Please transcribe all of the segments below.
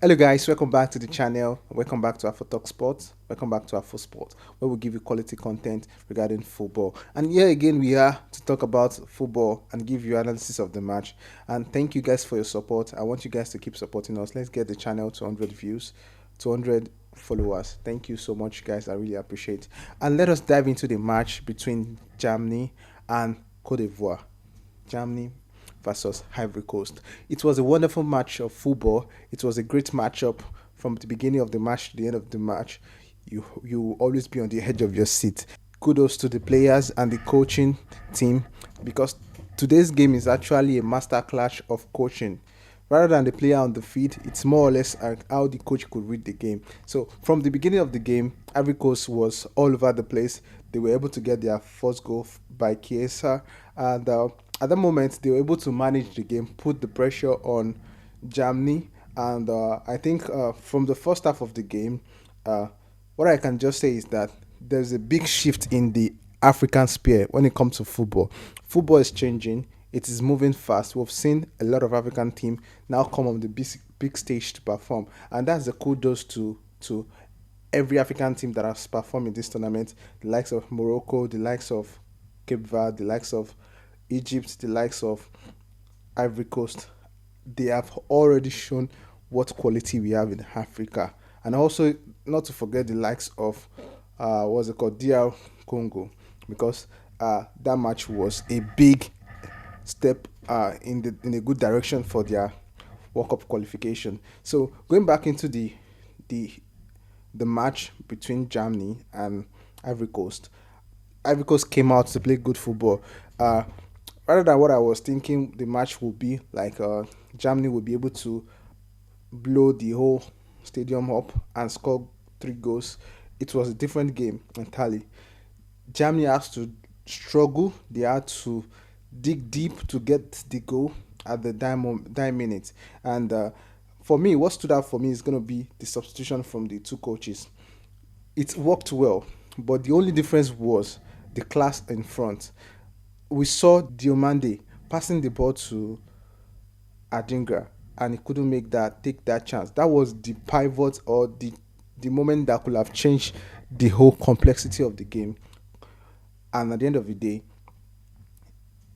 Hello guys, welcome back to the channel. Welcome back to Afro Talk Sports. Welcome back to Afro Sport, where we give you quality content regarding football. And here again we are to talk about football and give you analysis of the match. And thank you guys for your support. I want you guys to keep supporting us. Let's get the channel to 100 views, 200 followers. Thank you so much, guys. I really appreciate. And let us dive into the match between Germany and Cote d'Ivoire. Germany versus Ivory Coast. It was a wonderful match of football. It was a great matchup from the beginning of the match to the end of the match. You will always be on the edge of your seat. Kudos to the players and the coaching team because today's game is actually a masterclass of coaching. Rather than the player on the field, it's more or less like how the coach could read the game. So from the beginning of the game, Ivory Coast was all over the place. They were able to get their first goal by Chiesa, and at that moment they were able to manage the game, put the pressure on Germany, and I think from the first half of the game, uh, what I can just say is that there's a big shift in the African sphere when it comes to football. Football is changing. It is moving fast. We've seen a lot of African teams now come on the big stage to perform, and that's the kudos to every African team that has performed in this tournament. The likes of Morocco, the likes of Cape Verde, the likes of Egypt, the likes of Ivory Coast. They have already shown what quality we have in Africa, and also not to forget the likes of what's it called, DR Congo, because that match was a big step in a good direction for their World Cup qualification. So going back into the the match between Germany and Ivory Coast, Ivory Coast came out to play good football. Rather than what I was thinking, the match would be like Germany would be able to blow the whole stadium up and score three goals. It was a different game entirely. Germany has to struggle. They had to dig deep to get the goal at the dime minute. And for me, what stood out for me is going to be the substitution from the two coaches. It worked well, but the only difference was the class in front. We saw Diomande passing the ball to Adingra, and he couldn't take that chance. That was the pivot or the moment that could have changed the whole complexity of the game. And at the end of the day,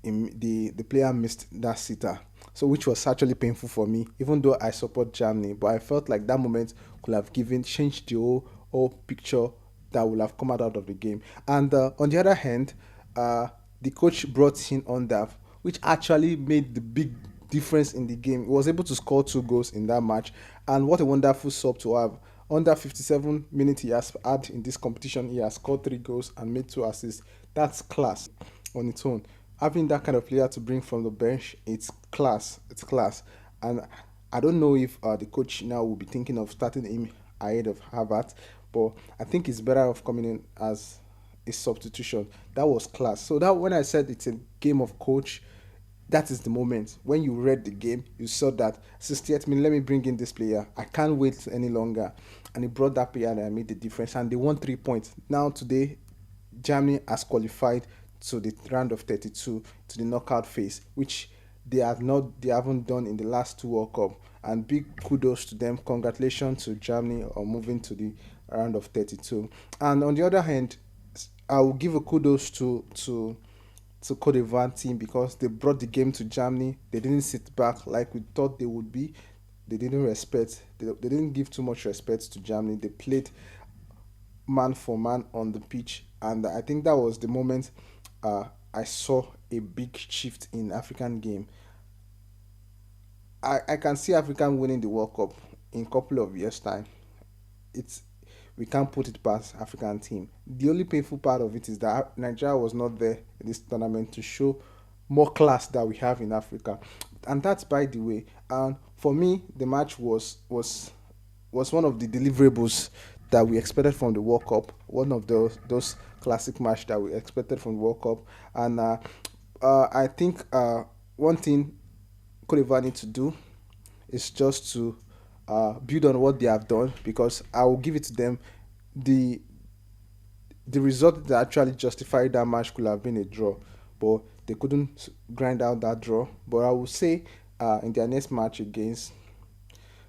the player missed that sitter, so which was actually painful for me, even though I support Germany. But I felt like that moment could have given changed the whole picture that would have come out of the game. And on the other hand, the coach brought in Undav, which actually made the big difference in the game. He was able to score two goals in that match, and what a wonderful sub to have. Under 57 minutes he has had in this competition, he has scored three goals and made two assists. That's class on its own. Having that kind of player to bring from the bench, it's class. It's class. And I don't know if the coach now will be thinking of starting him ahead of Harvard, but I think it's better off coming in as a substitution. That was class. So that when I said it's a game of coach, that is the moment when you read the game, you saw that 68th minute, let me bring in this player. I can't wait any longer. And he brought that player and made the difference. And they won 3 points. Now today, Germany has qualified to the round of 32 to the knockout phase, which they haven't done in the last two World Cup. And big kudos to them. Congratulations to Germany on moving to the round of 32. And on the other hand, I will give a kudos to Cote d'Ivoire team because they brought the game to Germany. They didn't sit back like we thought they would be. They didn't they didn't give too much respect to Germany. They played man for man on the pitch, and I think that was the moment I saw a big shift in African game. I can see African winning the World Cup in a couple of years' time. It's We can't put it past African team. The only painful part of it is that Nigeria was not there in this tournament to show more class that we have in Africa, and that's by the way. And for me, the match was one of the deliverables that we expected from the World Cup. One of those classic match that we expected from the World Cup, and I think one thing Cote d'Ivoire need to do is just to build on what they have done, because I will give it to them. The the result that actually justified that match could have been a draw, but they couldn't grind out that draw. But I will say in their next match against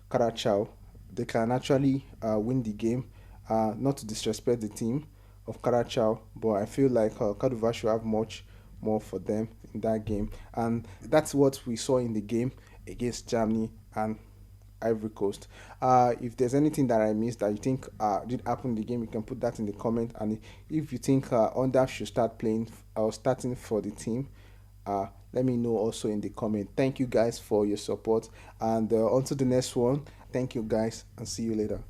Carachao, they can actually win the game. Not to disrespect the team of Karachao, but I feel like Kaduva should have much more for them in that game, and that's what we saw in the game against Germany and Ivory Coast. If there's anything that I missed that you think did happen in the game, you can put that in the comment. And if you think Undav should start playing or starting for the team, let me know also in the comment. Thank you guys for your support, and on to the next one. Thank you guys, and see you later.